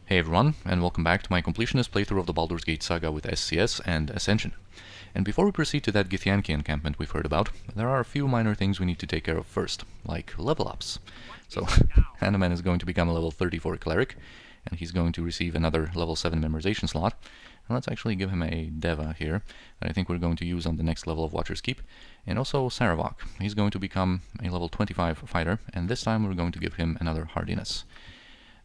Hey everyone, and welcome back to my Completionist playthrough of the Baldur's Gate Saga with SCS and Ascension. And before we proceed to that Githyanki encampment we've heard about, there are a few minor things we need to take care of first, like level ups. So, Hanneman is going to become a level 34 cleric, and he's going to receive another level 7 memorization slot. And let's actually give him a Deva here, that I think we're going to use on the next level of Watcher's Keep. And also Sarevok, he's going to become a level 25 fighter, and this time we're going to give him another hardiness.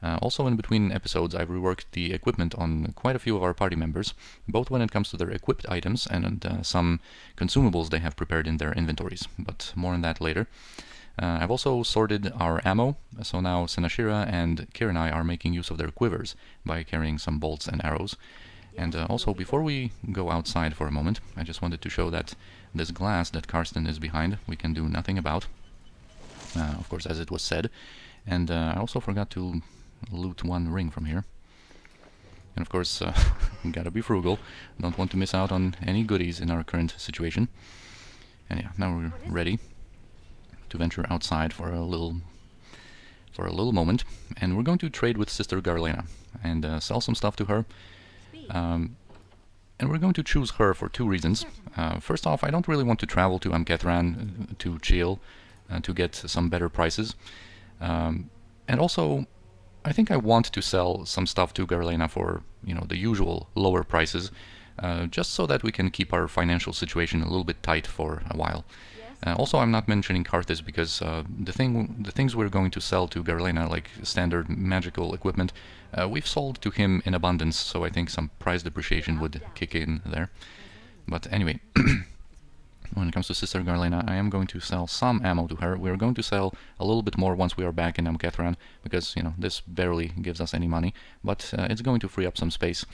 Also, in between episodes, I've reworked the equipment on quite a few of our party members, both when it comes to their equipped items and some consumables they have prepared in their inventories, but more on that later. I've also sorted our ammo, so now Senashira and Kiranai are making use of their quivers by carrying some bolts and arrows. And also, before we go outside for a moment, I just wanted to show that this glass that Karsten is behind, we can do nothing about, of course, as it was said. And I also forgot to loot one ring from here. And of course, gotta be frugal. Don't want to miss out on any goodies in our current situation. And yeah, now we're ready to venture outside for a little moment. And we're going to trade with Sister Garlena and sell some stuff to her. And we're going to choose her for two reasons. First off, I don't really want to travel to Amkethran to chill to get some better prices. And also, I think I want to sell some stuff to Garlena for, the usual lower prices, just so that we can keep our financial situation a little bit tight for a while. Also, I'm not mentioning Karthus because the things we're going to sell to Garlena, like standard magical equipment, we've sold to him in abundance, so I think some price depreciation would kick in there. But anyway, when it comes to Sister Garlena, I am going to sell some ammo to her. We're going to sell a little bit more once we are back in Amkethran, because, this barely gives us any money, but it's going to free up some space,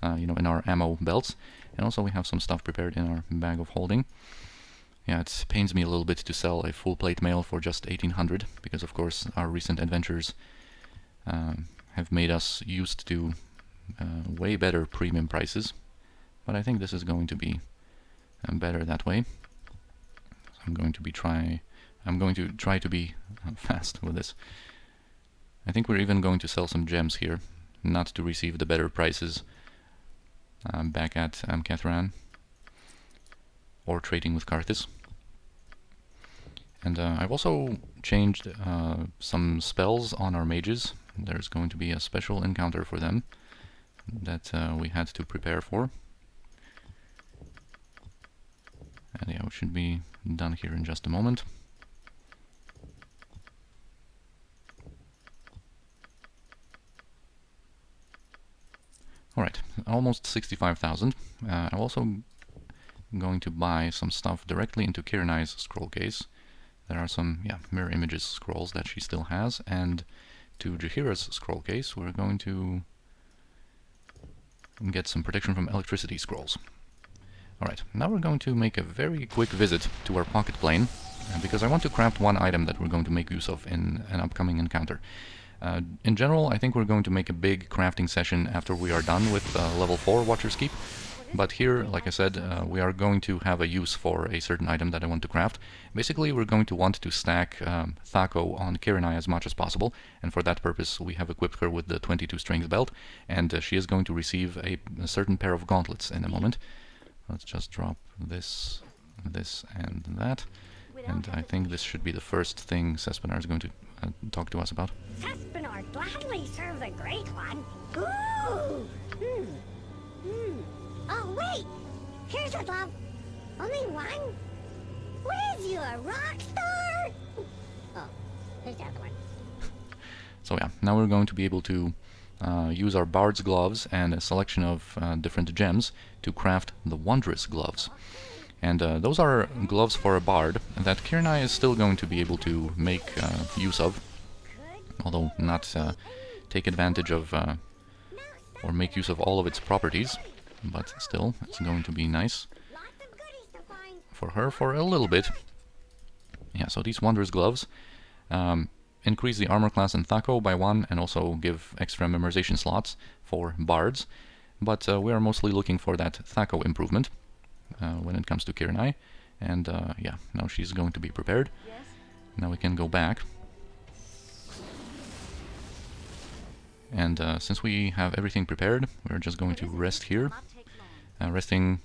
in our ammo belts. And also we have some stuff prepared in our bag of holding. Yeah, it pains me a little bit to sell a full plate mail for just 1800, because of course our recent adventures have made us used to way better premium prices. But I think this is going to be better that way. So I'm going to try to be fast with this. I think we're even going to sell some gems here, not to receive the better prices back at Amkethran or trading with Karthus. And I've also changed some spells on our mages. There's going to be a special encounter for them that we had to prepare for. And yeah, we should be done here in just a moment. Alright, almost 65,000. I'm also going to buy some stuff directly into Kiranai's scroll case. There are some, mirror images scrolls that she still has, and to Jahira's scroll case we're going to get some protection from electricity scrolls. Alright, now we're going to make a very quick visit to our pocket plane, because I want to craft one item that we're going to make use of in an upcoming encounter. In general, I think we're going to make a big crafting session after we are done with level 4 Watcher's Keep, but here, like I said, we are going to have a use for a certain item that I want to craft. Basically, we're going to want to stack Thaco on Kiranai as much as possible, and for that purpose we have equipped her with the 22 strings belt, and she is going to receive a certain pair of gauntlets in a moment. Let's just drop this, and that. And I think this should be the first thing Sespinar is going to talk to us about. Sespinar gladly serve the Great One. Ooh! Oh, wait! Here's a glove. Only one? Where's you, a rock star? Oh, here's the other one. So yeah, now we're going to be able to use our Bard's Gloves and a selection of different gems to craft the Wondrous Gloves. And those are gloves for a bard that Kiranai is still going to be able to make use of, although not take advantage of or make use of all of its properties, but still, it's going to be nice for her for a little bit. Yeah, so these Wondrous Gloves increase the armor class in Thaco by 1 and also give extra memorization slots for bards, but we are mostly looking for that Thaco improvement when it comes to Kiranai, and yeah, now she's going to be prepared. Now we can go back And since we have everything prepared, we're just going to rest here. Resting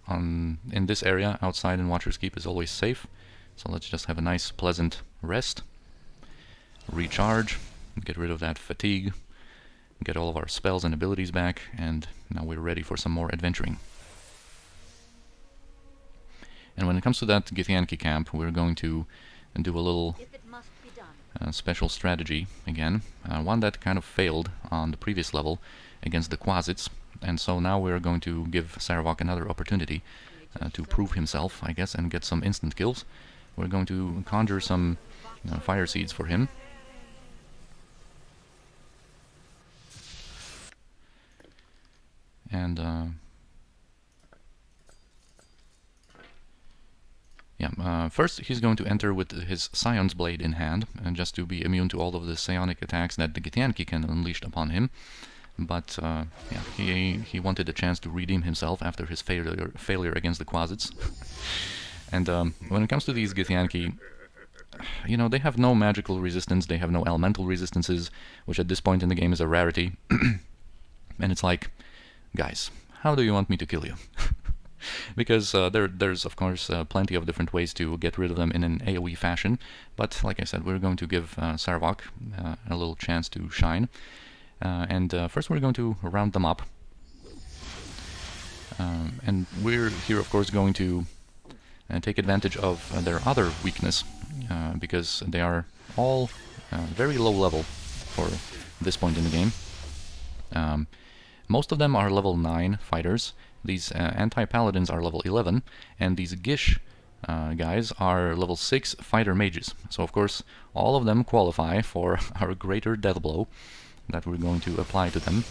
in this area outside in Watcher's Keep is always safe. So let's just have a nice, pleasant rest. Recharge, get rid of that fatigue, get all of our spells and abilities back, and now we're ready for some more adventuring. And when it comes to that Githyanki camp, we're going to do a little special strategy again. One that kind of failed on the previous level against the Quasits, and so now we're going to give Sarevok another opportunity to prove himself, I guess, and get some instant kills. We're going to conjure some fire seeds for him. And first he's going to enter with his Scion's Blade in hand, and just to be immune to all of the psionic attacks that the Githyanki can unleash upon him. But yeah, he wanted a chance to redeem himself after his failure against the Quasits. And when it comes to these Githyanki, you know, they have no magical resistance, they have no elemental resistances, which at this point in the game is a rarity. And it's like, guys, how do you want me to kill you? Because there's of course plenty of different ways to get rid of them in an AoE fashion, but like I said, we're going to give Sarevok a little chance to shine. And first we're going to round them up. And we're here of course going to take advantage of their other weakness, because they are all very low level for this point in the game. Most of them are level 9 fighters. These anti-paladins are level 11, and these Gish guys are level 6 fighter mages. So of course all of them qualify for our greater death blow that we're going to apply to them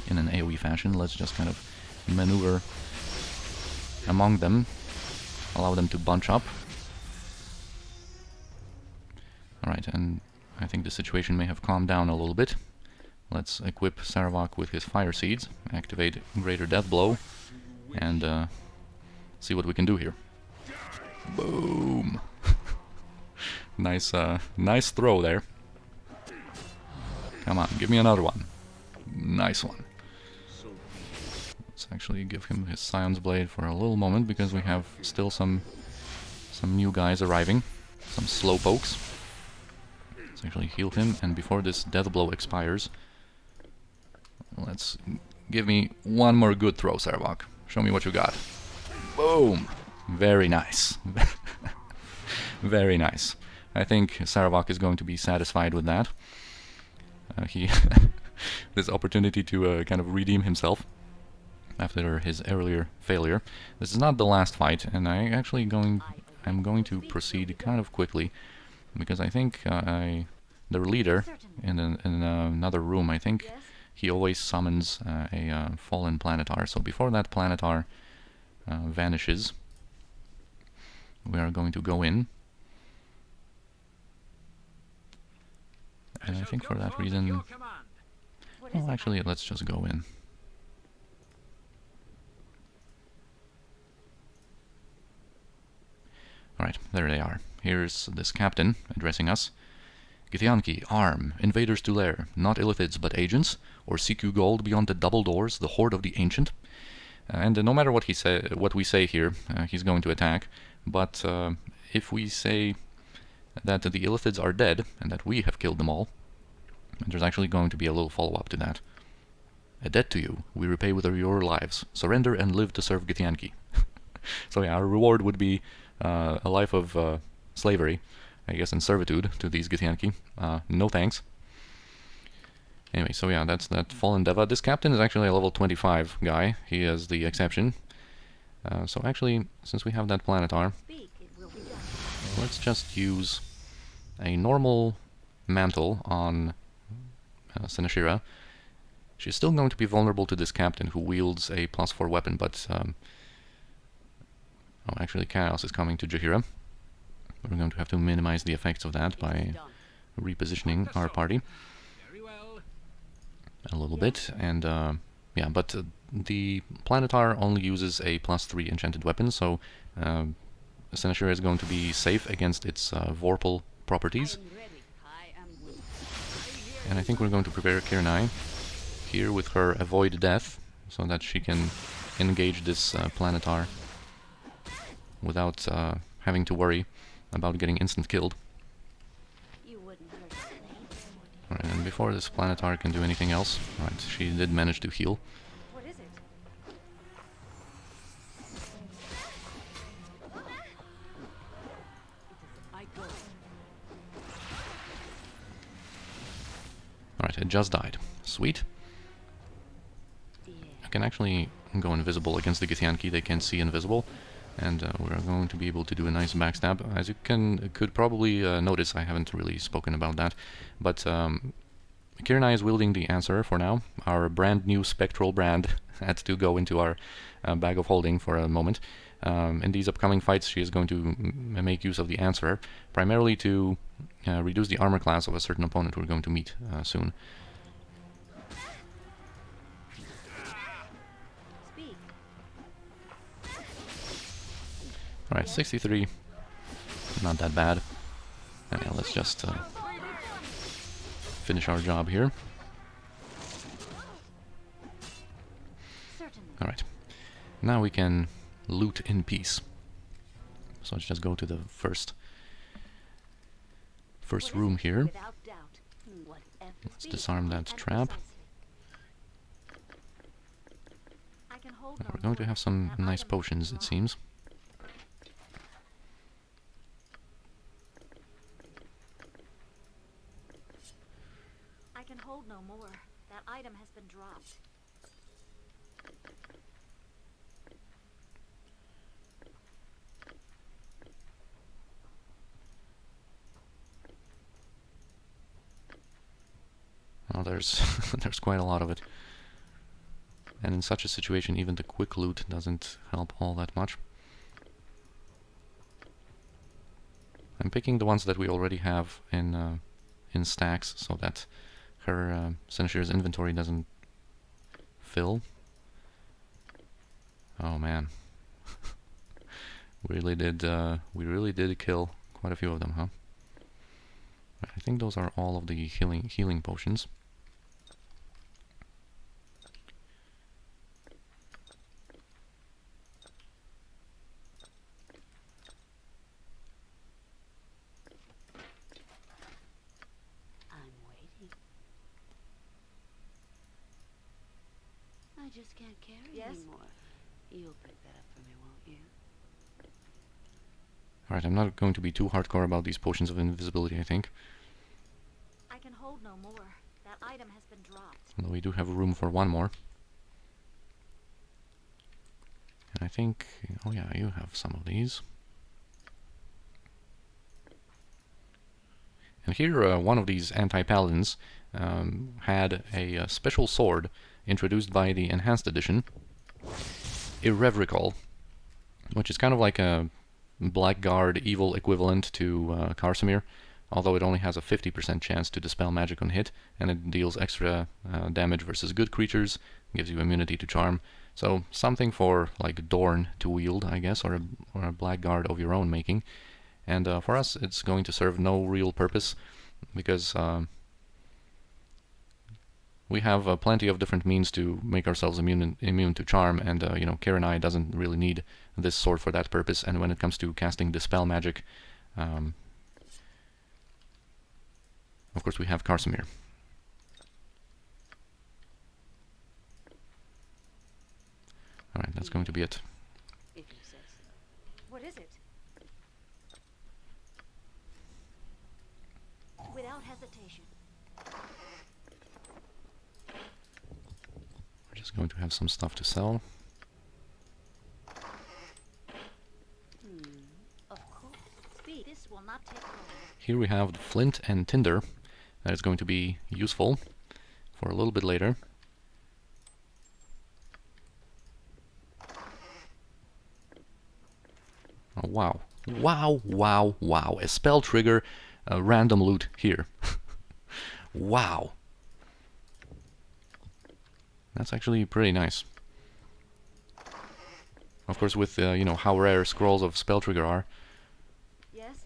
in an AoE fashion. Let's just kind of maneuver among them, allow them to bunch up. Alright, and I think the situation may have calmed down a little bit. Let's equip Sarevok with his fire seeds, activate Greater Death Blow, and see what we can do here. Boom! Nice throw there. Come on, give me another one. Nice one. Let's actually give him his Scion's Blade for a little moment, because we have still some new guys arriving, some slowpokes. Let's actually heal him, and before this death blow expires, let's give me one more good throw, Sarevok. Show me what you got. Boom! Very nice. Very nice. I think Sarevok is going to be satisfied with that. This opportunity to kind of redeem himself after his earlier failure. This is not the last fight, and I'm going to proceed kind of quickly, because I think the leader in another room, I think he always summons a fallen planetar. So before that planetar vanishes, we are going to go in. And I think for that reason... Well, actually, let's just go in. Alright, there they are. Here's this captain addressing us. Githyanki, arm, invaders to lair, not illithids but agents, or seek you gold beyond the double doors, the horde of the ancient. And no matter what we say here, he's going to attack. But if we say that the illithids are dead, and that we have killed them all, there's actually going to be a little follow-up to that. A debt to you, we repay with your lives. Surrender and live to serve Githyanki. So yeah, our reward would be a life of slavery, I guess, and servitude to these Githyanki. No thanks. Anyway, so yeah, that's that Fallen Deva. This captain is actually a level 25 guy. He is the exception. So actually, since we have that planetar, let's just use a normal mantle on Seneshira. She's still going to be vulnerable to this captain who wields a +4 weapon, but... oh, actually Chaos is coming to Jaheira. We're going to have to minimize the effects of that by repositioning our party a little bit. And yeah, but the planetar only uses a +3 enchanted weapon, so Seneshira is going to be safe against its Vorpal properties. And I think we're going to prepare Kiranai here with her Avoid Death, so that she can engage this Planetar without having to worry about getting instant killed. Alright, and before this Planetar can do anything else, right, she did manage to heal. What is it? Alright, it just died. Sweet. I can actually go invisible against the Githyanki. They can see invisible. And we're going to be able to do a nice backstab. As you could probably notice, I haven't really spoken about that. But Kiranai is wielding the Answerer for now. Our brand new spectral brand had to go into our bag of holding for a moment. In these upcoming fights, she is going to make use of the Answerer, primarily to reduce the armor class of a certain opponent we're going to meet soon. Alright, 63. Not that bad. Yeah, let's just finish our job here. Alright. Now we can loot in peace. So let's just go to the first room here. Let's disarm that trap. We're going to have some nice potions, it seems. I can hold no more. That item has been dropped. Oh, there's there's quite a lot of it. And in such a situation, even the quick loot doesn't help all that much. I'm picking the ones that we already have in stacks, so that her Seneschal's inventory doesn't fill. Oh man, we really did kill quite a few of them, huh? I think those are all of the healing potions. I just can't carry anymore. You'll pick that up for me, won't you? Alright, I'm not going to be too hardcore about these potions of invisibility, I think. I can hold no more. That item has been dropped. Although we do have room for one more. And I think... oh yeah, you have some of these. And here, one of these anti-paladins had a special sword introduced by the Enhanced Edition, Irrevocable, which is kind of like a Blackguard evil equivalent to Karsamir, although it only has a 50% chance to dispel magic on hit, and it deals extra damage versus good creatures, gives you immunity to charm. So something for like Dorn to wield, I guess, or a Blackguard of your own making. And for us, it's going to serve no real purpose, because we have plenty of different means to make ourselves immune to charm, and you know, Kiranai doesn't really need this sword for that purpose. And when it comes to casting Dispel magic, of course we have Karsamir. Alright, that's going to be it. If you say so. What is it? Without hesitation. We're just going to have some stuff to sell. Of course. Speed. This will not take long. Here we have the flint and tinder. That is going to be useful for a little bit later. Oh, wow. Wow, wow, wow. A spell trigger, random loot here. Wow. That's actually pretty nice. Of course, with, you know, how rare scrolls of spell trigger are, Yes?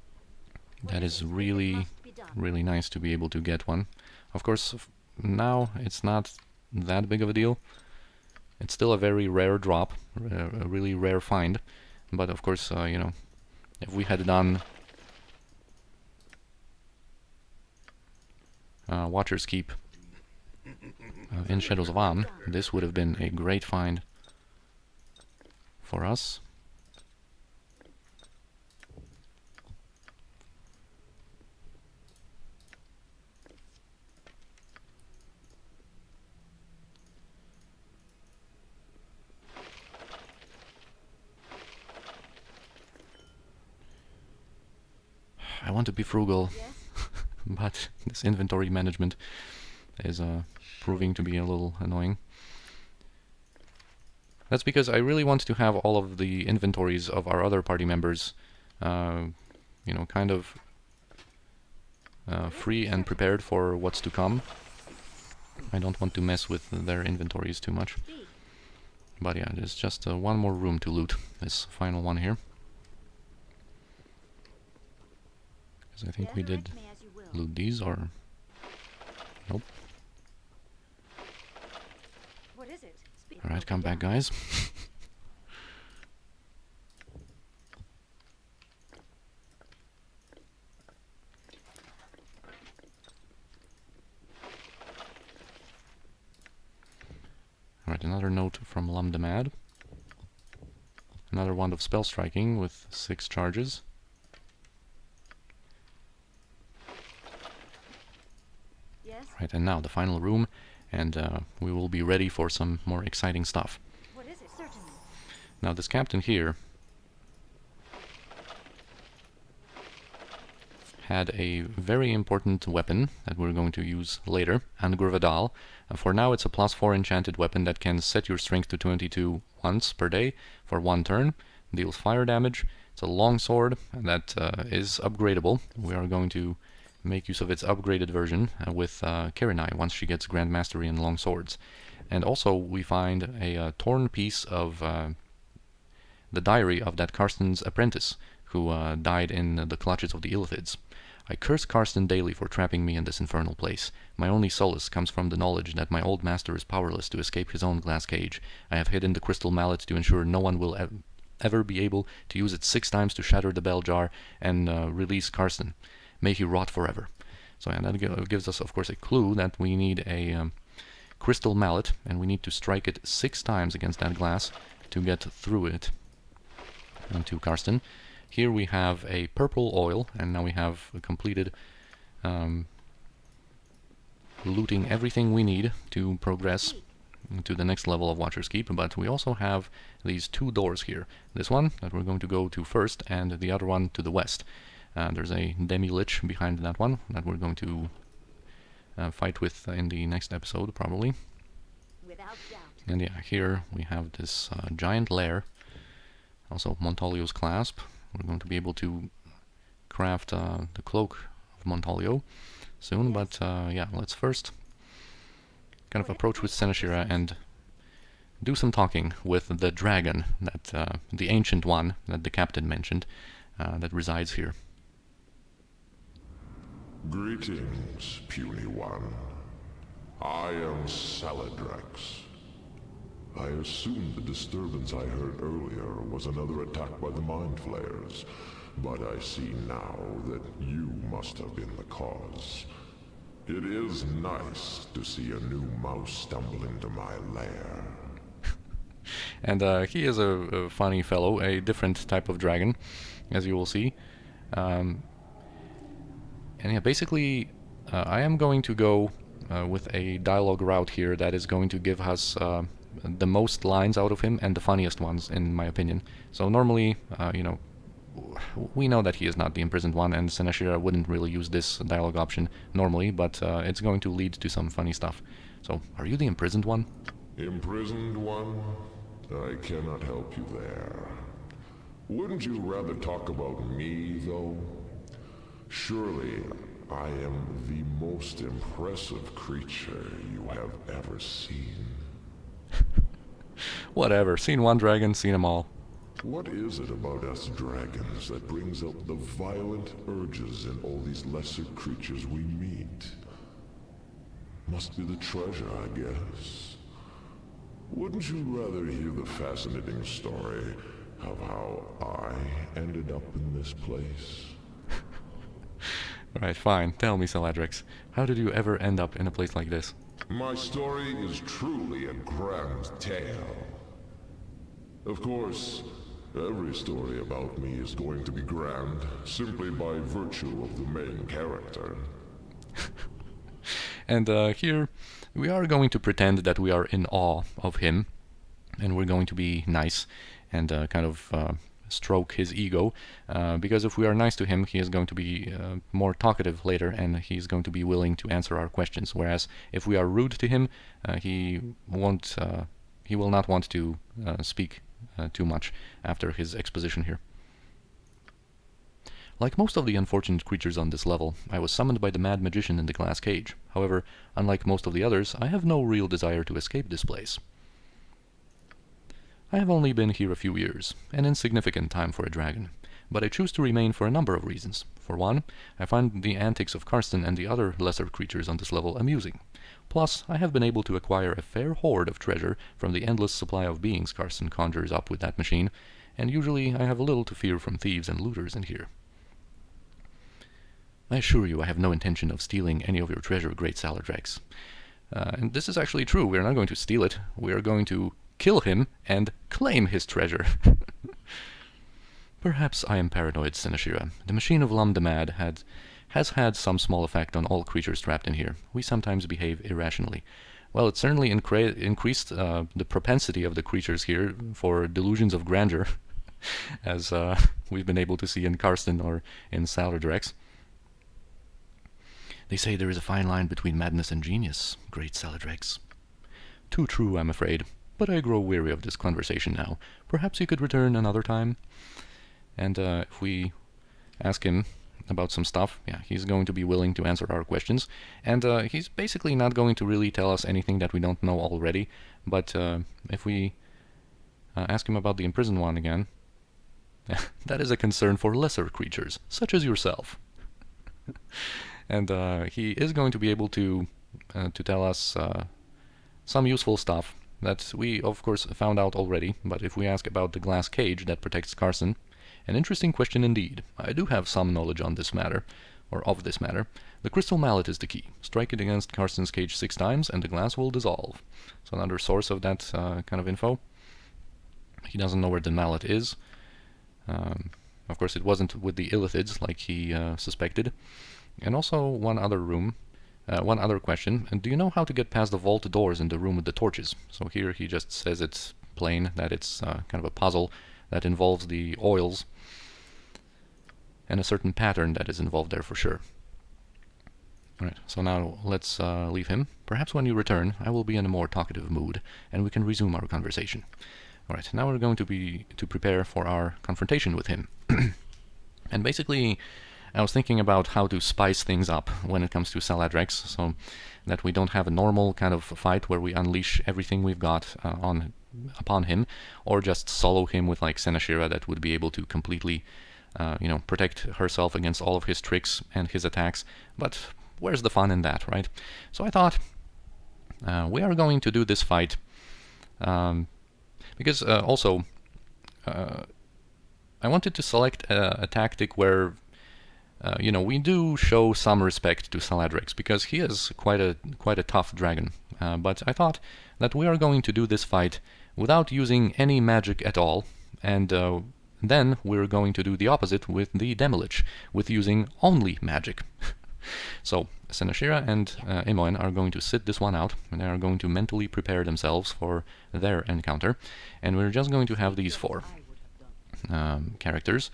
that is really, really nice to be able to get one. Of course, now it's not that big of a deal. It's still a very rare drop, a really rare find. But of course, you know, if we had done Watcher's Keep in Shadows of An, this would have been a great find for us. I want to be frugal, but this inventory management is proving to be a little annoying. That's because I really want to have all of the inventories of our other party members, you know, kind of free and prepared for what's to come. I don't want to mess with their inventories too much. But yeah, there's just one more room to loot, this final one here. Because I think we did loot these, or... Nope. What is it? Alright, come back, guys. Alright, another note from Lumdamad. Another wand of spell striking with 6 charges. Right, and now the final room, and we will be ready for some more exciting stuff. What is it? Certainly. Now this captain here had a very important weapon that we're going to use later, Angurvadal. For now it's a +4 enchanted weapon that can set your strength to 22 once per day for 1 turn, deals fire damage. It's a long sword that is upgradable. We are going to make use of its upgraded version with Karinai once she gets Grand Mastery in long swords. And also we find a torn piece of the diary of that Karsten's apprentice who died in the clutches of the Illithids. I curse Karsten daily for trapping me in this infernal place. My only solace comes from the knowledge that my old master is powerless to escape his own glass cage. I have hidden the crystal mallet to ensure no one will ever be able to use it 6 times to shatter the bell jar and release Karsten. May he rot forever. So yeah, that gives us, of course, a clue that we need a crystal mallet, and we need to strike it 6 times against that glass to get through it into Karsten. Here we have a purple oil, and now we have completed looting everything we need to progress to the next level of Watcher's Keep, but we also have these 2 doors here. This one that we're going to go to first, and the other one to the west. There's a demi-lich behind that one that we're going to fight with in the next episode, probably. Without doubt. And yeah, here we have this giant lair. Also Montalio's clasp. We're going to be able to craft the cloak of Montalio soon, but yeah, let's first kind of approach with Senashira and do some talking with the dragon, that the ancient one that the captain mentioned, that resides here. Greetings, puny one. I am Saladrex. I assumed the disturbance I heard earlier was another attack by the Mind Flayers, but I see now that you must have been the cause. It is nice to see a new mouse stumble into my lair. And he is a funny fellow, a different type of dragon, as you will see. And yeah, basically, I am going to go with a dialogue route here that is going to give us the most lines out of him and the funniest ones, in my opinion. So normally, you know, we know that he is not the imprisoned one, and Senashira wouldn't really use this dialogue option normally, but it's going to lead to some funny stuff. So, are you the imprisoned one? Imprisoned one? I cannot help you there. Wouldn't you rather talk about me, though? Surely, I am the most impressive creature you have ever seen. Whatever, seen one dragon, seen them all. What is it about us dragons that brings out the violent urges in all these lesser creatures we meet? Must be the treasure, I guess. Wouldn't you rather hear the fascinating story of how I ended up in this place? Alright, fine. Tell me, Saladrex. How did you ever end up in a place like this? My story is truly a grand tale. Of course, every story about me is going to be grand, simply by virtue of the main character. And here, we are going to pretend that we are in awe of him, and we're going to be nice and kind of stroke his ego, because if we are nice to him, he is going to be more talkative later, and he's going to be willing to answer our questions. Whereas if we are rude to him, he will not want to speak too much after his exposition here. Like most of the unfortunate creatures on this level, I was summoned by the mad magician in the glass cage. However, unlike most of the others, I have no real desire to escape this place. I have only been here a few years, an insignificant time for a dragon, but I choose to remain for a number of reasons. For one, I find the antics of Karsten and the other lesser creatures on this level amusing. Plus, I have been able to acquire a fair hoard of treasure from the endless supply of beings Karsten conjures up with that machine, and usually I have little to fear from thieves and looters in here. I assure you I have no intention of stealing any of your treasure, great Saladrex. And this is actually true. We are not going to steal it. We are going to kill him and claim his treasure. Perhaps I am paranoid, Senashira. The machine of Lum the Mad has had some small effect on all creatures trapped in here. We sometimes behave irrationally. Well, it certainly increased the propensity of the creatures here for delusions of grandeur, as we've been able to see in Karsten or in Saladrex. They say there is a fine line between madness and genius, great Saladrex. Too true, I'm afraid, but I grow weary of this conversation now. Perhaps you could return another time? And if we ask him about some stuff, yeah, he's going to be willing to answer our questions. And he's basically not going to really tell us anything that we don't know already. But if we ask him about the imprisoned one again, that is a concern for lesser creatures, such as yourself. And he is going to be able to tell us some useful stuff that we, of course, found out already. But if we ask about the glass cage that protects Karsten, an interesting question indeed. I do have some knowledge on this matter, or of this matter. The crystal mallet is the key. Strike it against Karsten's cage 6 times, and the glass will dissolve. So another source of that kind of info. He doesn't know where the mallet is. Of course, it wasn't with the illithids like he suspected. And also one other question. And do you know how to get past the vault doors in the room with the torches? So here he just says it's plain, that it's kind of a puzzle that involves the oils and a certain pattern that is involved there for sure. Alright, so now let's leave him. Perhaps when you return, I will be in a more talkative mood, and we can resume our conversation. Alright, now we're going to prepare for our confrontation with him. And basically, I was thinking about how to spice things up when it comes to Saladrex, so that we don't have a normal kind of fight where we unleash everything we've got upon him, or just solo him with like Senashira that would be able to completely, protect herself against all of his tricks and his attacks. But where's the fun in that, right? So I thought we are going to do this fight because also I wanted to select a tactic where we do show some respect to Saladrex, because he is quite a tough dragon. But I thought that we are going to do this fight without using any magic at all, and then we're going to do the opposite with the Demilich, with using only magic. So Senashira and Imoen are going to sit this one out, and they are going to mentally prepare themselves for their encounter, and we're just going to have these 4 characters.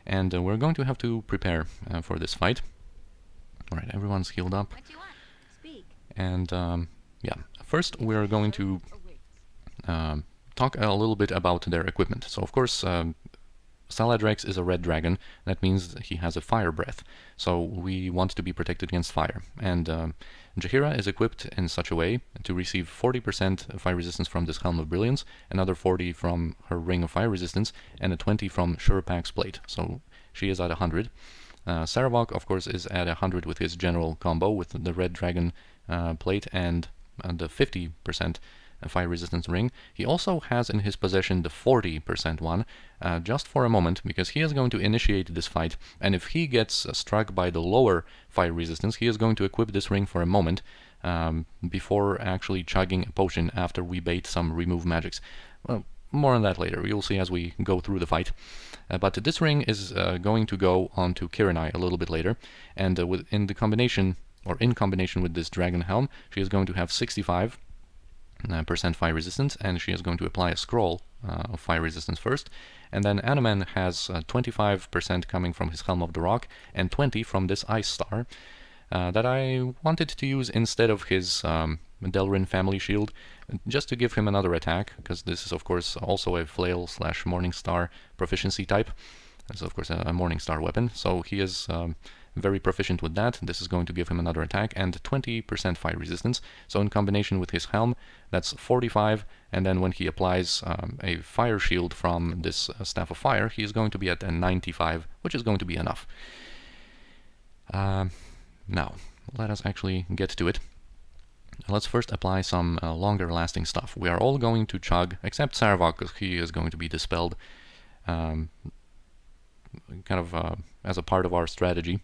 And we're going to have to prepare for this fight. Alright, everyone's healed up. What do you want? Speak. And, first we're going to talk a little bit about their equipment. So, of course, Saladrex is a red dragon. That means he has a fire breath. So we want to be protected against fire. And Jaheira is equipped in such a way to receive 40% fire resistance from this Helm of Brilliance, another 40 from her Ring of Fire Resistance, and a 20 from Shurpak's Plate. So she is at 100. Sarevok, of course, is at 100 with his general combo, with the red dragon plate and the 50% fire resistance ring. He also has in his possession the 40% one, just for a moment, because he is going to initiate this fight, and if he gets struck by the lower fire resistance, he is going to equip this ring for a moment before actually chugging a potion after we bait some remove magics. Well, more on that later. You'll see as we go through the fight. But this ring is going to go on to Kiranai a little bit later, and in combination with this dragon helm, she is going to have 65% fire resistance, and she is going to apply a scroll of fire resistance first, and then Anoman has 25% coming from his Helm of the Rock and 20 from this Ice Star that I wanted to use instead of his Delrin family shield, just to give him another attack, because this is of course also a flail / Morning Star proficiency type. It's of course a Morning Star weapon, so he is very proficient with that. This is going to give him another attack and 20% fire resistance. So in combination with his helm, that's 45, and then when he applies a fire shield from this Staff of Fire, he is going to be at a 95, which is going to be enough. Now, let us actually get to it. Let's first apply some longer lasting stuff. We are all going to chug, except Sarevok, because he is going to be dispelled kind of as a part of our strategy.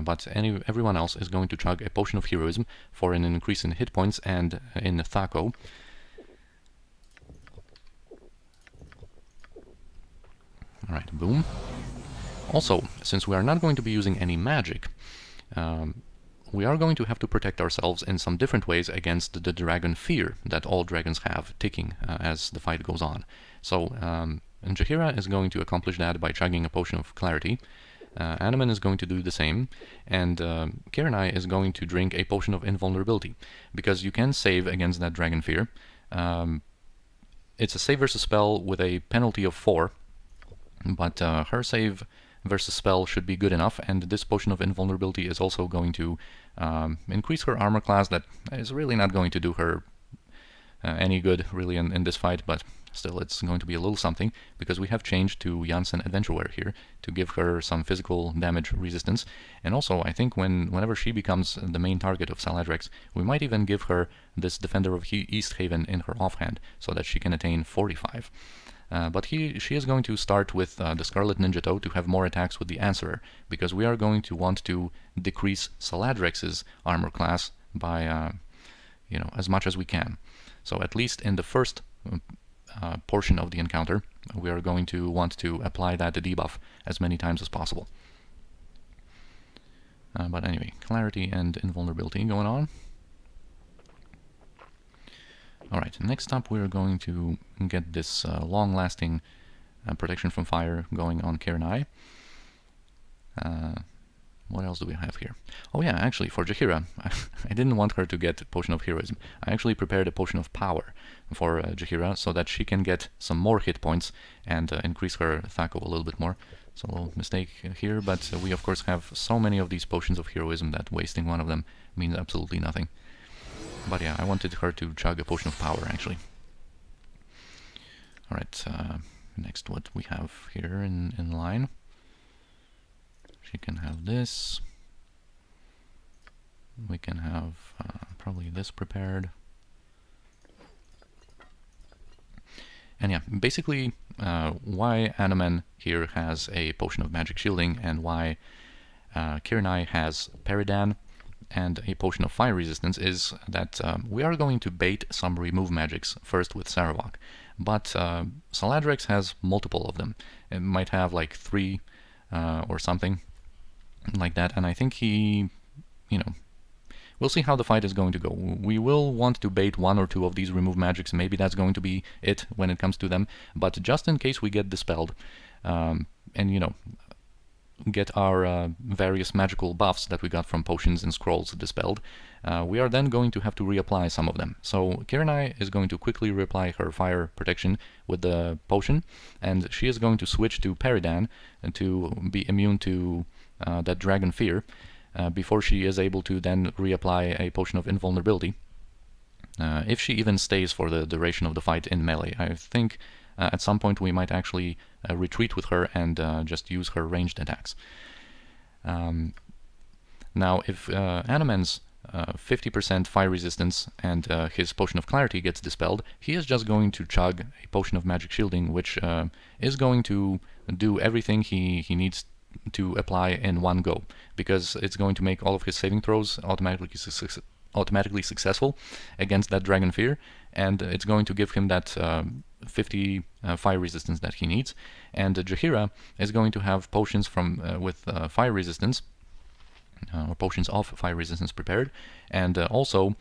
But everyone else is going to chug a Potion of Heroism for an increase in hit points and in Thaco. Alright, boom. Also, since we are not going to be using any magic, we are going to have to protect ourselves in some different ways against the dragon fear that all dragons have ticking as the fight goes on. So, Jaheira is going to accomplish that by chugging a Potion of Clarity. Anoman is going to do the same, and Kiranai is going to drink a Potion of Invulnerability, because you can save against that dragon fear. It's a save versus spell with a penalty of 4, but her save versus spell should be good enough, and this Potion of Invulnerability is also going to increase her armor class. That is really not going to do her any good, really, in this fight, but still it's going to be a little something, because we have changed to Janssen Adventurewear here to give her some physical damage resistance. And also, I think whenever she becomes the main target of Saladrex, we might even give her this Defender of East Haven in her offhand, so that she can attain 45. But she is going to start with the Scarlet Ninja Toe to have more attacks with the Answerer, because we are going to want to decrease Saladrex's armor class by as much as we can. So at least in the first portion of the encounter, we are going to want to apply that debuff as many times as possible. But anyway, Clarity and Invulnerability going on. Alright, next up we're going to get this long-lasting protection from fire going on Kiranai. What else do we have here? Oh yeah, actually, for Jaheira, I didn't want her to get a Potion of Heroism. I actually prepared a Potion of Power for Jaheira, so that she can get some more hit points and increase her Thaco a little bit more. So a little mistake here, but we of course have so many of these Potions of Heroism that wasting one of them means absolutely nothing. But yeah, I wanted her to chug a Potion of Power, actually. Alright, next what we have here in line. She can have this. We can have probably this prepared. And yeah, basically why Anoman here has a Potion of Magic Shielding and why Kiranai has Peridan and a Potion of Fire Resistance is that we are going to bait some remove magics first with Sarevok, but Saladrex has multiple of them. It might have like 3 or something like that, and I think he, we'll see how the fight is going to go. We will want to bait 1 or 2 of these remove magics, maybe that's going to be it when it comes to them, but just in case we get dispelled, and get our various magical buffs that we got from potions and scrolls dispelled, we are then going to have to reapply some of them. So Kiranai is going to quickly reapply her fire protection with the potion, and she is going to switch to Peridan to be immune to that dragon fear before she is able to then reapply a Potion of Invulnerability. If she even stays for the duration of the fight in melee. I think at some point we might actually retreat with her and just use her ranged attacks. Now, if Anoman's 50% fire resistance and his potion of clarity gets dispelled, he is just going to chug a potion of magic shielding, which is going to do everything he needs to apply in one go, because it's going to make all of his saving throws automatically successful against that dragon fear, and it's going to give him that 50 fire resistance that he needs. And Jaheira is going to have potions with fire resistance, or potions of fire resistance prepared, and also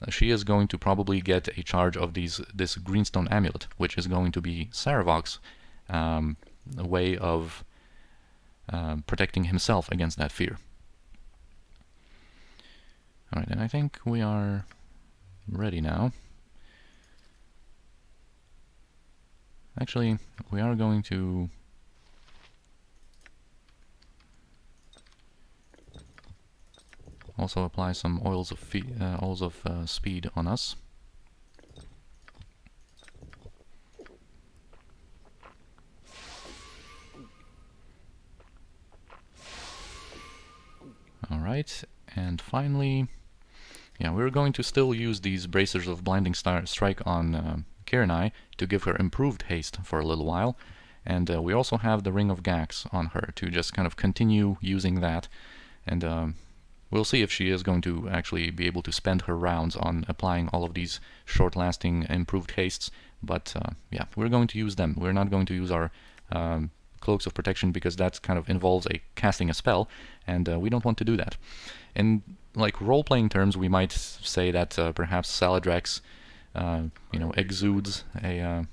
she is going to probably get a charge of this greenstone amulet, which is going to be Sarevok's way of protecting himself against that fear. Alright, and I think we are ready now. Actually, we are going to also apply some oils of speed on us. Alright, and finally, yeah, we're going to still use these bracers of blinding strike on Kiranai to give her improved haste for a little while, and we also have the Ring of Gax on her to just kind of continue using that, and we'll see if she is going to actually be able to spend her rounds on applying all of these short-lasting improved hastes, but yeah, we're going to use them. We're not going to use our Cloaks of Protection, because that kind of involves casting a spell, and we don't want to do that. In like role-playing terms, we might say that perhaps Saladrex exudes a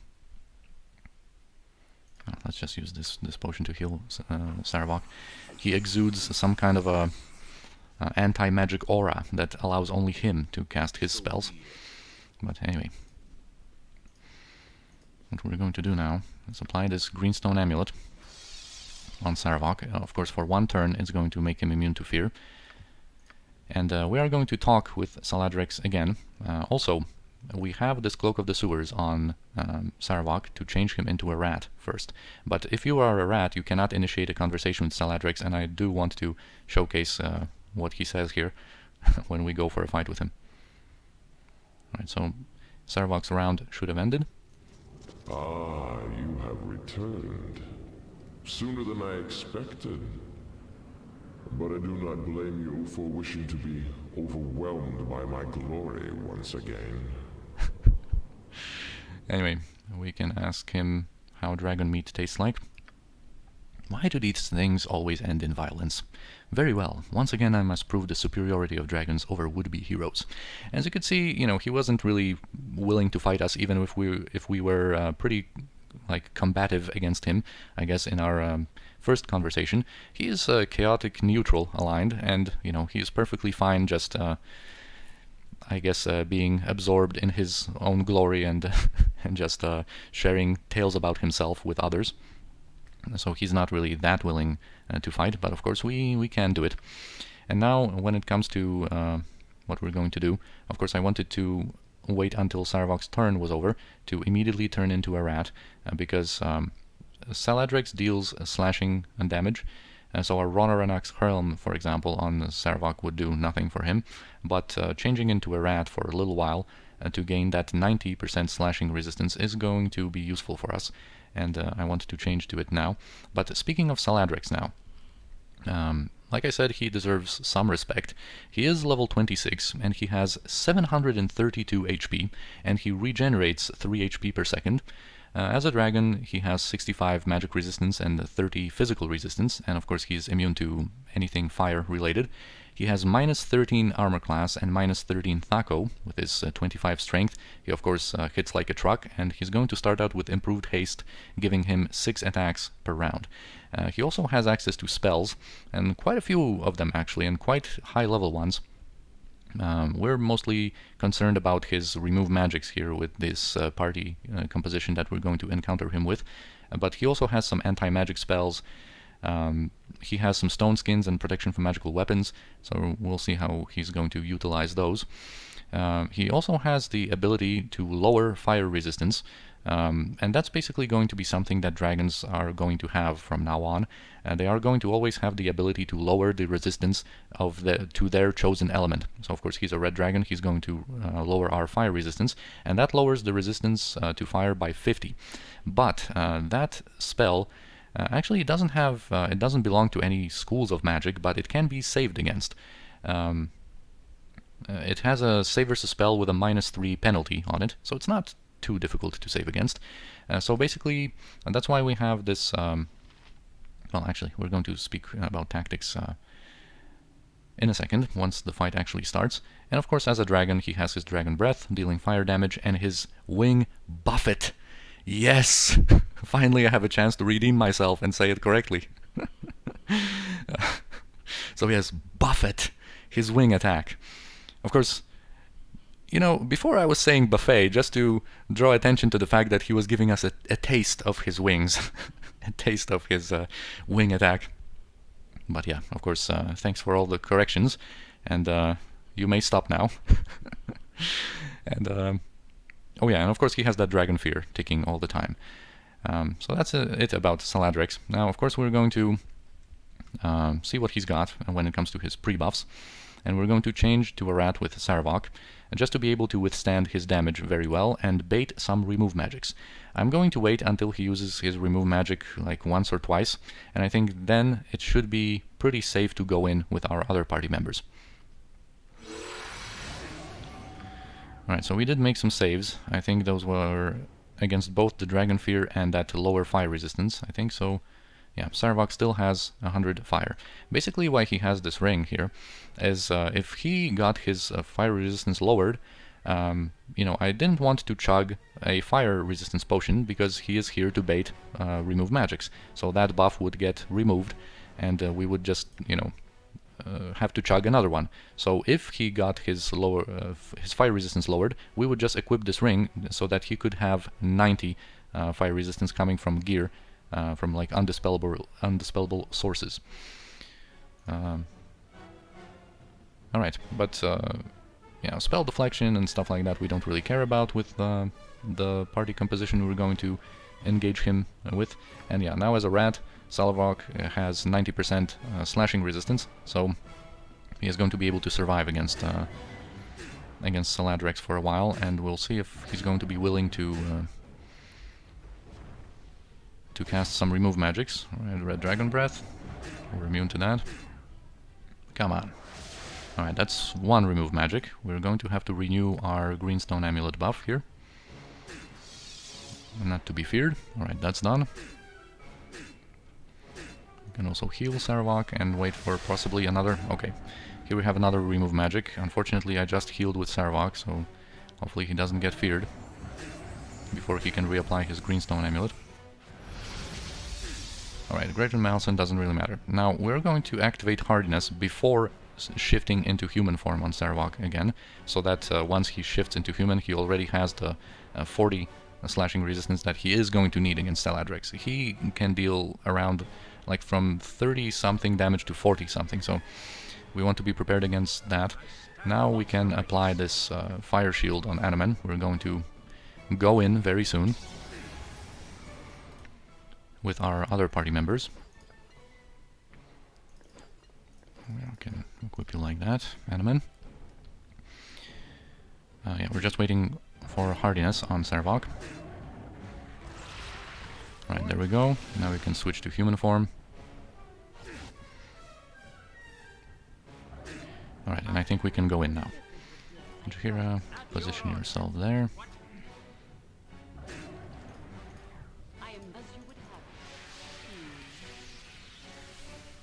let's just use this potion to heal Sarevok. He exudes some kind of a anti-magic aura that allows only him to cast his spells. But anyway, what we're going to do now is apply this greenstone amulet on Sarevok. Of course, for one turn it's going to make him immune to fear. And we are going to talk with Saladrex again. Also, we have this Cloak of the Sewers on Sarevok to change him into a rat first. But if you are a rat, you cannot initiate a conversation with Saladrex, and I do want to showcase what he says here when we go for a fight with him. Alright, so Sarevok's round should have ended. Ah, you have returned. Sooner than I expected. But I do not blame you for wishing to be overwhelmed by my glory once again. Anyway, we can ask him how dragon meat tastes like. Why do these things always end in violence? Very well, once again I must prove the superiority of dragons over would-be heroes. As you could see, he wasn't really willing to fight us, even if we were pretty combative against him, I guess, in our first conversation. He is chaotic neutral aligned, and he is perfectly fine just I guess being absorbed in his own glory and and just sharing tales about himself with others. So he's not really that willing to fight, but of course we can do it. And now when it comes to what we're going to do, of course I wanted to wait until Sarevok's turn was over to immediately turn into a rat, because Saladrex deals slashing and damage, so a Ronaranax Helm, for example, on Sarevok would do nothing for him, but changing into a rat for a little while to gain that 90% slashing resistance is going to be useful for us, and I wanted to change to it now. But speaking of Saladrex now, like I said, he deserves some respect. He is level 26, and he has 732 HP, and he regenerates 3 HP per second. As a dragon, he has 65 magic resistance and 30 physical resistance, and of course he's immune to anything fire related. He has minus 13 armor class and minus 13 Thaco with his 25 strength. He of course hits like a truck, and he's going to start out with improved haste, giving him 6 attacks per round. He also has access to spells, and quite a few of them actually, and quite high level ones. We're mostly concerned about his remove magics here with this party composition that we're going to encounter him with, but he also has some anti-magic spells. He has some stone skins and protection from magical weapons, so we'll see how he's going to utilize those. He also has the ability to lower fire resistance, and that's basically going to be something that dragons are going to have from now on. They are going to always have the ability to lower the resistance to their chosen element. So of course he's a red dragon, he's going to lower our fire resistance, and that lowers the resistance to fire by 50. But that spell actually it doesn't belong to any schools of magic, but it can be saved against. It has a save versus spell with a -3 penalty on it, so it's not too difficult to save against. So basically, that's why we have this... well, actually, we're going to speak about tactics in a second, once the fight actually starts. And of course, as a dragon, he has his Dragon Breath, dealing fire damage, and his Wing Buffet. Yes! Finally, I have a chance to redeem myself and say it correctly. So he has Buffet, his wing attack. Of course, you know, before I was saying buffet, just to draw attention to the fact that he was giving us a taste of his wings. A taste of his wing attack. But yeah, of course, thanks for all the corrections. And you may stop now. And oh yeah, and of course he has that Dragon Fear ticking all the time. So that's it about Saladrex. Now, of course, we're going to see what he's got when it comes to his pre-buffs. And we're going to change to a rat with Sarevok, just to be able to withstand his damage very well and bait some remove magics. I'm going to wait until he uses his remove magic like once or twice, and I think then it should be pretty safe to go in with our other party members. Alright, so we did make some saves. I think those were against both the Dragon Fear and that lower fire resistance, I think so. Yeah, Sarevok still has 100 fire. Basically why he has this ring here is if he got his fire resistance lowered, you know, I didn't want to chug a fire resistance potion because he is here to bait remove magics. So that buff would get removed and we would just, you know, have to chug another one. So if he got his his fire resistance lowered, we would just equip this ring so that he could have 90 fire resistance coming from gear. From like undispellable sources. Alright, but yeah, spell deflection and stuff like that we don't really care about with the party composition we're going to engage him with. And yeah, now as a rat, Saladrex has 90% slashing resistance, so he is going to be able to survive against Saladrex for a while, and we'll see if he's going to be willing to cast some remove magics. Alright, Red Dragon Breath. We're immune to that. Come on. Alright, that's one remove magic. We're going to have to renew our Greenstone Amulet buff here. Not to be feared. Alright, that's done. We can also heal Sarevok and wait for possibly another... Okay, here we have another remove magic. Unfortunately, I just healed with Sarevok, so hopefully he doesn't get feared before he can reapply his Greenstone Amulet. Alright, Greater Malison doesn't really matter. Now, we're going to activate Hardiness before shifting into human form on Sarevok again, so that once he shifts into human, he already has the 40 slashing resistance that he is going to need against Saladrex. He can deal around, like, from 30-something damage to 40-something, so we want to be prepared against that. Now we can apply this Fire Shield on Anomen. We're going to go in very soon with our other party members. We can equip you like that, Anomen. Yeah, we're just waiting for hardiness on Sarevok. Right, there we go. Now we can switch to human form. Alright, and I think we can go in now. Jahira, position yourself there.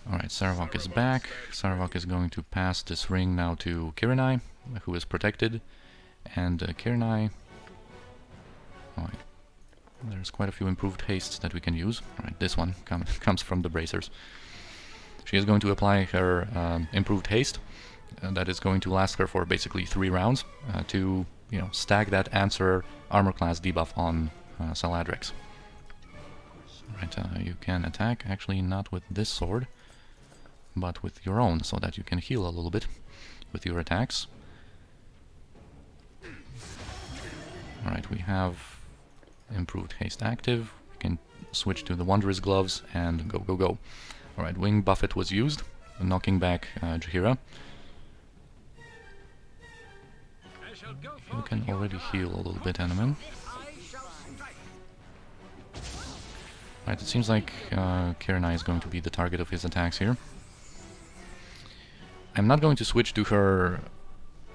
Alright, Sarevok is back. Sarevok is going to pass this ring now to Kirinai, who is protected. And Kirinai... Oh, there's quite a few improved hastes that we can use. Alright, this one comes from the bracers. She is going to apply her improved haste. That is going to last her for basically 3 rounds to, you know, stack that answer armor class debuff on Saladrex. Alright, you can attack, actually not with this sword, but with your own, so that you can heal a little bit with your attacks. Alright, we have improved haste active. We can switch to the Wondrous Gloves and go, go, go. Alright, Wing Buffet was used, knocking back Jaheira. You can already heal a little bit, Animan. Right, it seems like Kiranai is going to be the target of his attacks here. I'm not going to switch to her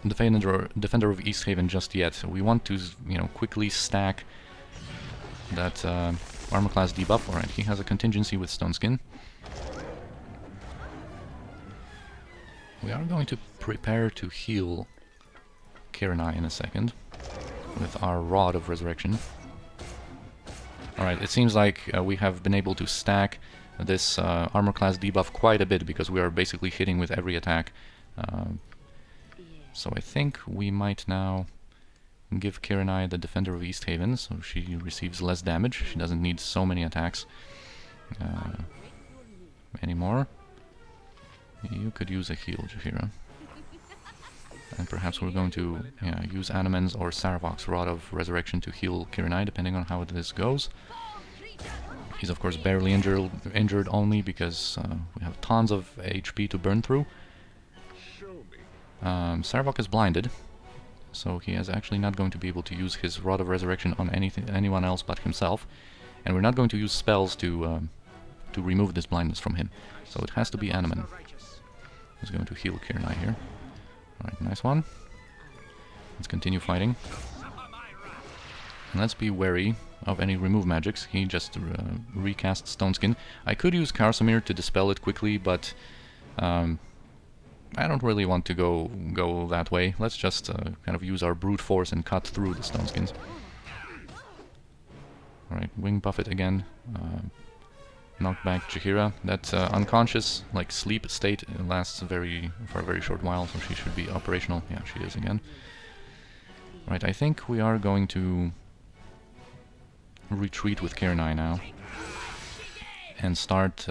Defender of East Haven just yet. We want to, you know, quickly stack that armor class debuff. Alright, he has a contingency with Stone Skin. We are going to prepare to heal Kiranai in a second with our Rod of Resurrection. Alright, it seems like we have been able to stack this armor class debuff quite a bit because we are basically hitting with every attack. So I think we might now give Kiranai the Defender of East Haven, so she receives less damage. She doesn't need so many attacks anymore. You could use a heal, Jaheira. And perhaps we're going to use Animen's or Sarevok's Rod of Resurrection to heal Kiranai, depending on how this goes. He's of course barely injured only because we have tons of HP to burn through. Sarevok is blinded, so he is actually not going to be able to use his Rod of Resurrection on anyone else but himself. And we're not going to use spells to remove this blindness from him. So it has to be Animen who's going to heal Kiranai here. Alright, nice one. Let's continue fighting. And let's be wary of any remove magics. He just recast Stone Skin. I could use Karsamir to dispel it quickly, but I don't really want to go that way. Let's just kind of use our brute force and cut through the Stone Skins. Alright, Wing Buffet again. Knock back Jaheira. That unconscious, like, sleep state lasts for a very short while, so she should be operational. Yeah, she is again. Right, I think we are going to retreat with Kiranai now and start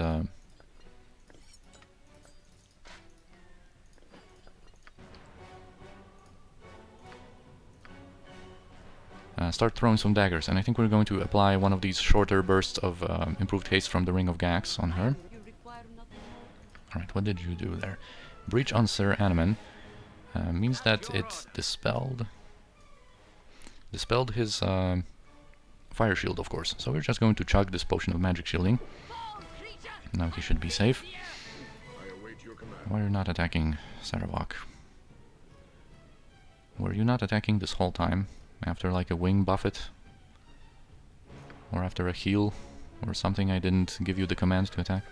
start throwing some daggers, and I think we're going to apply one of these shorter bursts of improved haste from the Ring of Gax on her. Alright, what did you do there? Breach on Sir Animen means that it dispelled his fire shield, of course. So we're just going to chug this potion of magic shielding. Now he should be safe. Why are you not attacking Sarevok? Were you not attacking this whole time? After like a Wing Buffet? Or after a heal? Or something I didn't give you the command to attack?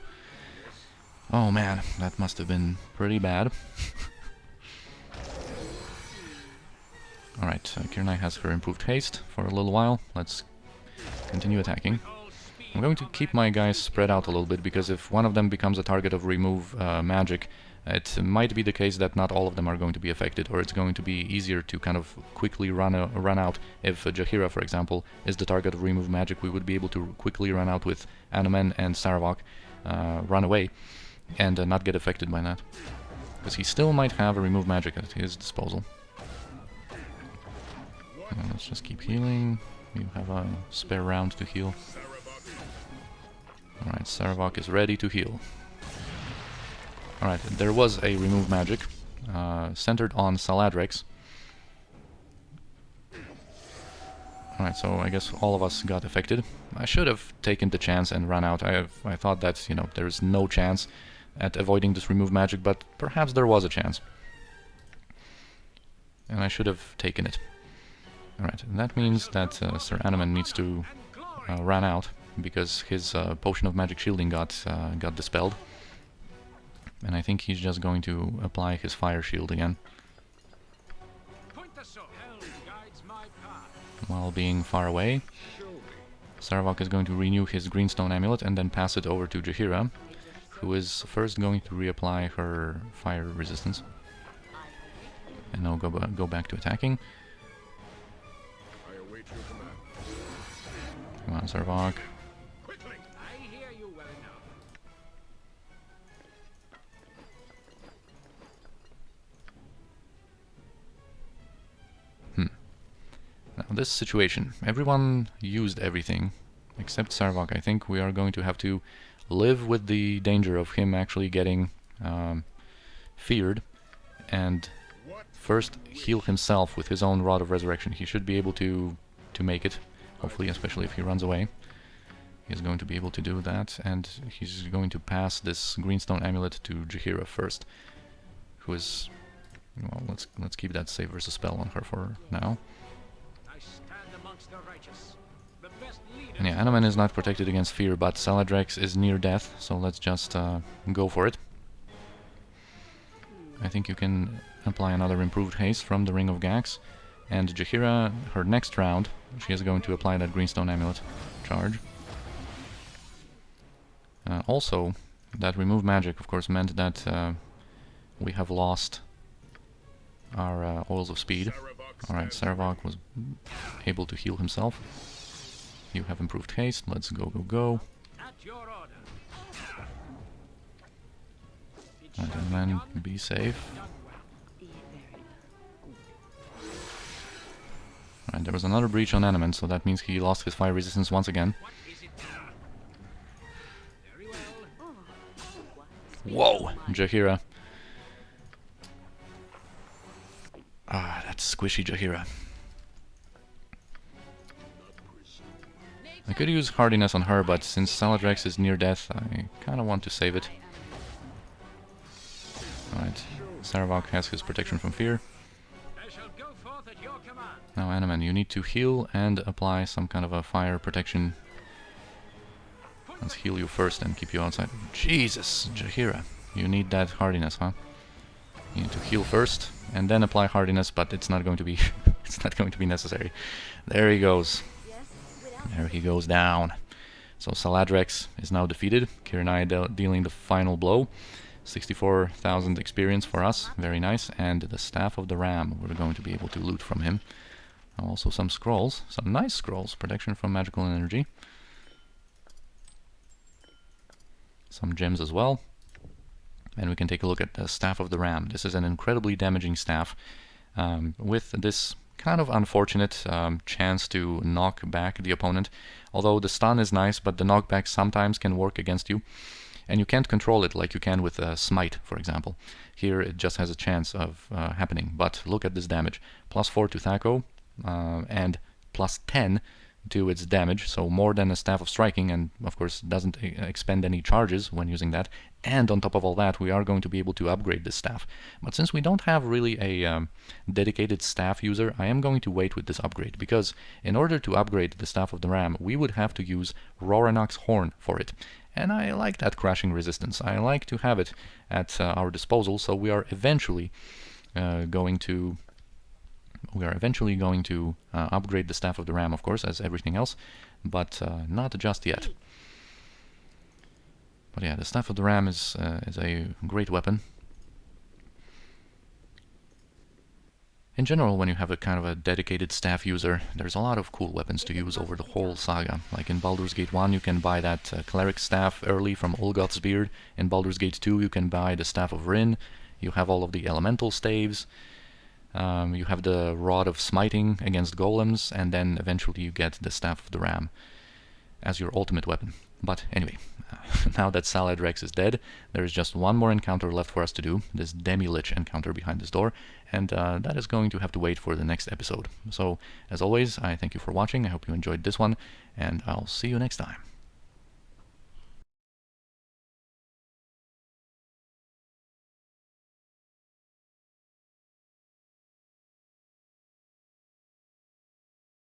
Oh man, that must have been pretty bad. Alright, Kiranai has her improved haste for a little while. Let's continue attacking. I'm going to keep my guys spread out a little bit, because if one of them becomes a target of remove magic, it might be the case that not all of them are going to be affected, or it's going to be easier to kind of quickly run out. If Jaheira, for example, is the target of remove magic, we would be able to quickly run out with Animen and Sarevok, run away, and not get affected by that. Because he still might have a remove magic at his disposal. Let's just keep healing. You have a spare round to heal. Alright, Sarevok is ready to heal. Alright, there was a remove magic centered on Saladrex. Alright, so I guess all of us got affected. I should have taken the chance and run out. I thought that, you know, there's no chance at avoiding this remove magic, but perhaps there was a chance. And I should have taken it. Alright, and that means that Sir Animen needs to run out, because his potion of magic shielding got dispelled. And I think he's just going to apply his fire shield again, while being far away. Sarevok is going to renew his greenstone amulet and then pass it over to Jaheira, who is first going to reapply her fire resistance. And now go back to attacking. Come on, Sarevok. Now this situation. Everyone used everything except Sarevok. I think we are going to have to live with the danger of him actually getting feared and first heal himself with his own Rod of Resurrection. He should be able to make it, hopefully, especially if he runs away. He's going to be able to do that, and he's going to pass this Greenstone Amulet to Jaheira first, who is... well, let's keep that save versus spell on her for now. And yeah, Anoman is not protected against fear, but Saladrex is near death, so let's just go for it. I think you can apply another improved haste from the Ring of Gax, and Jaheira, her next round, she is going to apply that Greenstone Amulet charge. Also, that remove magic, of course, meant that we have lost our Oils of Speed. Alright, Sarevok was able to heal himself. You have improved haste. Let's go, go, go. And then be safe. Alright, there was another breach on Animant, so that means he lost his fire resistance once again. Whoa, Jaheira. Ah, that's squishy Jaheira. I could use hardiness on her, but since Saladrex is near death, I kinda want to save it. Alright, Sarevok has his protection from fear. Now Animan, you need to heal and apply some kind of a fire protection. Let's heal you first and keep you outside. Jesus, Jaheira, you need that hardiness, huh? You need to heal first and then apply hardiness, but it's not going to be it's not going to be necessary. There he goes. There he goes down. So Saladrex is now defeated. Kirinai dealing the final blow. 64,000 experience for us, very nice. And the Staff of the Ram, we're going to be able to loot from him. Also some scrolls, some nice scrolls. Protection from magical energy. Some gems as well. And we can take a look at the Staff of the Ram. This is an incredibly damaging staff with this kind of unfortunate chance to knock back the opponent. Although the stun is nice, but the knockback sometimes can work against you. And you can't control it like you can with Smite, for example. Here it just has a chance of happening. But look at this damage. +4 to Thaco and +10 to its damage, so more than a Staff of Striking, and of course doesn't expend any charges when using that. And on top of all that, we are going to be able to upgrade this staff. But since we don't have really a dedicated staff user, I am going to wait with this upgrade, because in order to upgrade the Staff of the Ram, we would have to use Roranok's Horn for it. And I like that crashing resistance. I like to have it at our disposal, so we are eventually going to upgrade the Staff of the Ram, of course, as everything else, but not just yet. But yeah, the Staff of the Ram is a great weapon. In general, when you have a kind of a dedicated staff user, there's a lot of cool weapons to use over the whole saga. Like in Baldur's Gate 1, you can buy that Cleric Staff early from Olgoth's Beard. In Baldur's Gate 2, you can buy the Staff of Rin. You have all of the Elemental Staves. You have the Rod of Smiting against Golems, and then eventually you get the Staff of the Ram as your ultimate weapon. But anyway, now that Saladrex is dead, there is just one more encounter left for us to do, this Demi-Lich encounter behind this door, and that is going to have to wait for the next episode. So, as always, I thank you for watching, I hope you enjoyed this one, and I'll see you next time.